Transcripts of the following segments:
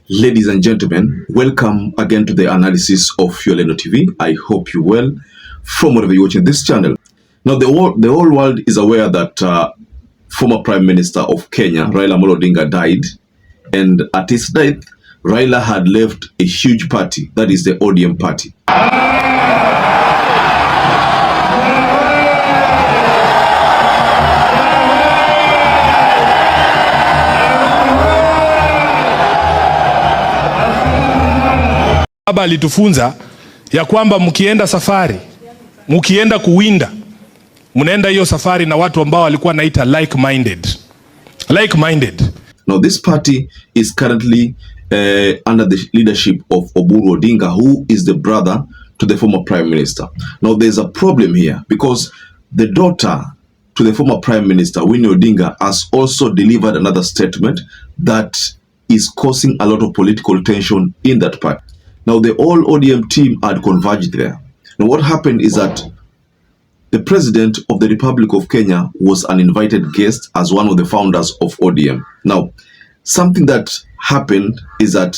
Ladies and gentlemen, welcome again to the analysis of YOLENO TV. I hope you well from wherever you're watching this channel. Now, the whole world is aware that former Prime Minister of Kenya, Raila Amolo Odinga, died. And at his death, Raila had left a huge party, that is the ODM party. Baba alitufunza ya kwamba mkienda safari, mkienda kuwinda, mnaenda hiyo safari na watu ambao walikuwa naita like-minded. Now this party is currently under the leadership of Oburu Odinga, who is the brother to the former Prime Minister. Now there's a problem here because the daughter to the former Prime Minister, Winnie Odinga, has also delivered another statement that is causing a lot of political tension in that party. Now, the whole ODM team had converged there. Now, what happened is that the President of the Republic of Kenya was an invited guest as one of the founders of ODM. Now, something that happened is that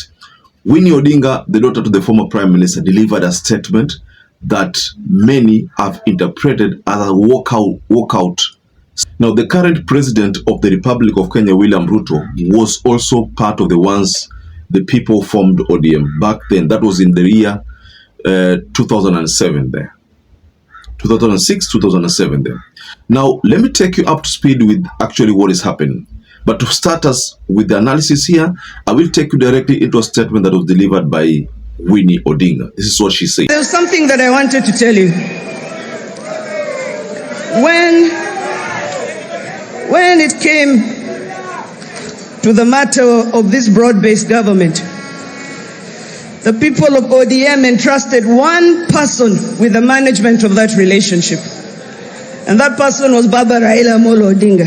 Winnie Odinga, the daughter to the former Prime Minister, delivered a statement that many have interpreted as a walkout. Now, the current President of the Republic of Kenya, William RUTO, was also part of the ones the people formed ODM back then. That was in the year 2007 there. 2006, 2007 there. Now, let me take you up to speed with actually what is happening. But to start us with the analysis here, I will take you directly into a statement that was delivered by Winnie Odinga. This is what she said. There's something that I wanted to tell you. When it came to the matter of this broad-based government, the people of ODM entrusted one person with the management of that relationship. And that person was Baba Raila Amolo Odinga.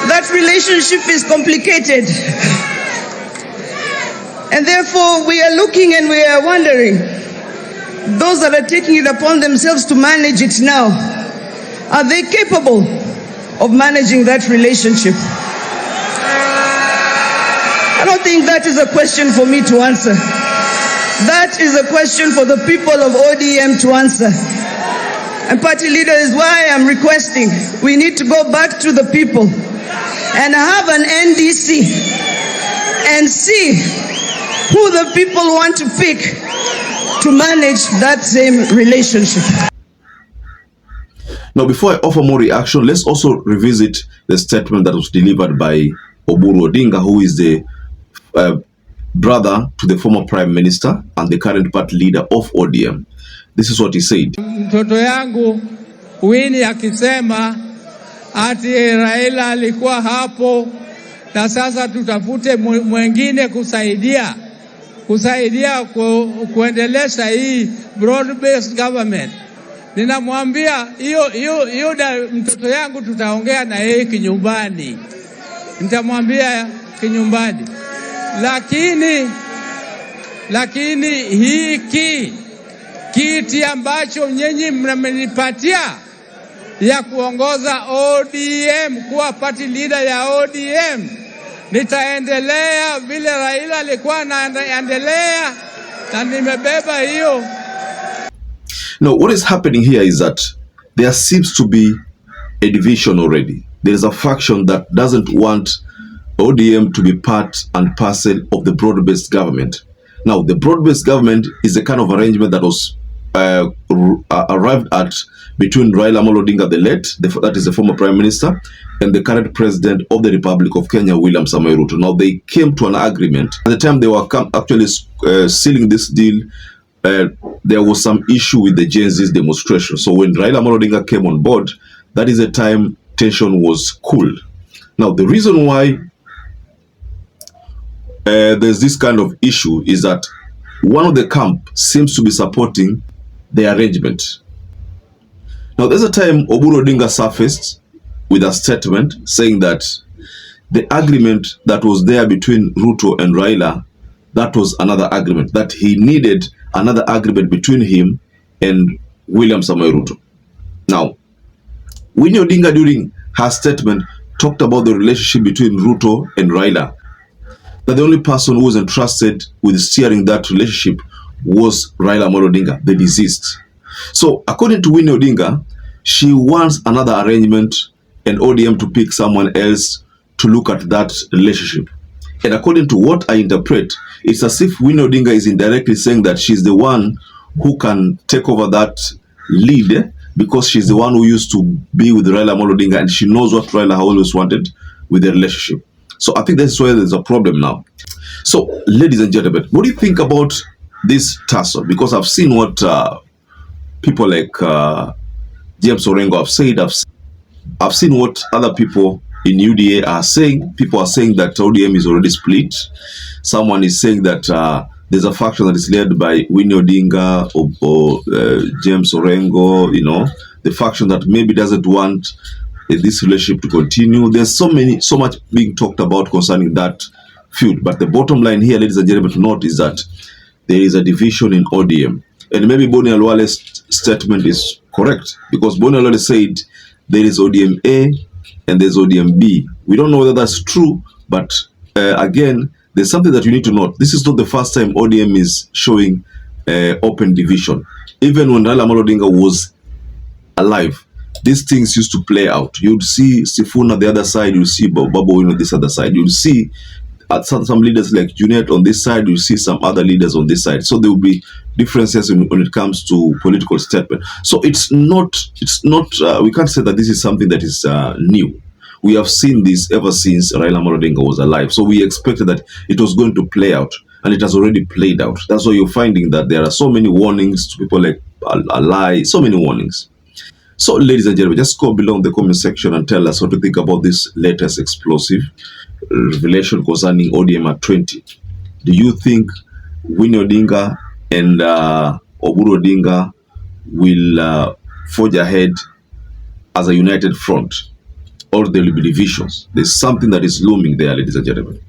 That relationship is complicated. And therefore, we are looking and we are wondering, those that are taking it upon themselves to manage it now, are they capable of managing that relationship? I don't think that is a question for me to answer. That is a question for the people of ODM to answer. And party leader is why I'm requesting we need to go back to the people and have an NDC and see who the people want to pick to manage that same relationship. Now, before I offer more reaction, let's also revisit the statement that was delivered by Oburu Odinga, who is the brother to the former Prime Minister and the current party leader of ODM. This is what he said. Mtoto yangu Winnie akisema ati Raila alikuwa hapo na sasa tutafute mwengine kusaidia kuendelesha hii broad-based government. Ninamwambia hiyo mtoto yangu tutaongea na yeye kinyumbani. Nitamwambia kinyumbani. Lakini hiki kiti ambacho nyinyi mnamenipatia ya kuongoza ODM, kuwa party leader ya ODM, nitaendelea vile Raila alikuwa anaendelea na nimebeba hiyo. Now, what is happening here is that there seems to be a division already. There is a faction that doesn't want ODM to be part and parcel of the broad-based government. Now, the broad-based government is a kind of arrangement that was arrived at between Raila Amolo Odinga, the late, that is the former Prime Minister, and the current President of the Republic of Kenya, William RUTO. Now, they came to an agreement. At the time they were actually sealing this deal, there was some issue with the Gen Z's demonstration. So when Raila Amolo Odinga came on board, that is the time tension was cooled. Now, the reason why there's this kind of issue is that one of the camp seems to be supporting the arrangement. Now, there's a time Oburu Odinga surfaced with a statement saying that the agreement that was there between RUTO and Raila, that was another agreement, that he needed another agreement between him and William RUTO. Now, Winnie Odinga during her statement talked about the relationship between RUTO and Raila that the only person who was entrusted with steering that relationship was Raila Amolo Odinga, the deceased. So according to Winnie Odinga, she wants another arrangement and ODM to pick someone else to look at that relationship. And according to what I interpret, it's as if Winnie Odinga is indirectly saying that she's the one who can take over that lead because she's the one who used to be with Raila Amolo Odinga and she knows what Raila always wanted with their relationship. So I think that's why there's a problem now. So, ladies and gentlemen, what do you think about this tussle? Because I've seen what people like James Orengo have said. I've seen what other people in UDA are saying. People are saying that ODM is already split. Someone is saying that there's a faction that is led by Winnie Odinga or James Orengo, you know, the faction that maybe doesn't want this relationship to continue. There's so much being talked about concerning that feud. But the bottom line here, ladies and gentlemen, to note is that there is a division in ODM. And maybe Boni Alwale's statement is correct, because Boni Alwale said there is ODM A and there's ODM B. We don't know whether that's true, but again, there's something that you need to note. This is not the first time ODM is showing open division. Even when Raila Amolo Odinga was alive, these things used to play out. You'd see Sifuna on the other side, you'll see Babu Owino on this other side, you'll see some leaders like Junet on this side, you'll see some other leaders on this side. So there will be differences when it comes to political statement. So it's not we can't say that this is something that is new. We have seen this ever since Raila Amolo Odinga was alive. So we expected that it was going to play out, and it has already played out. That's why you're finding that there are so many warnings to people like Alai, so many warnings. So, ladies and gentlemen, just go below in the comment section and tell us what to think about this latest explosive revelation concerning ODM at 20. Do you think Winnie Odinga and Oburu Odinga will forge ahead as a united front, or there will be divisions? There's something that is looming there, ladies and gentlemen.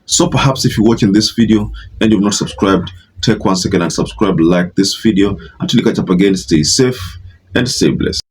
So perhaps if you're watching this video and you've not subscribed, take 1 second and subscribe, like this video. Until you catch up again, stay safe and stay blessed.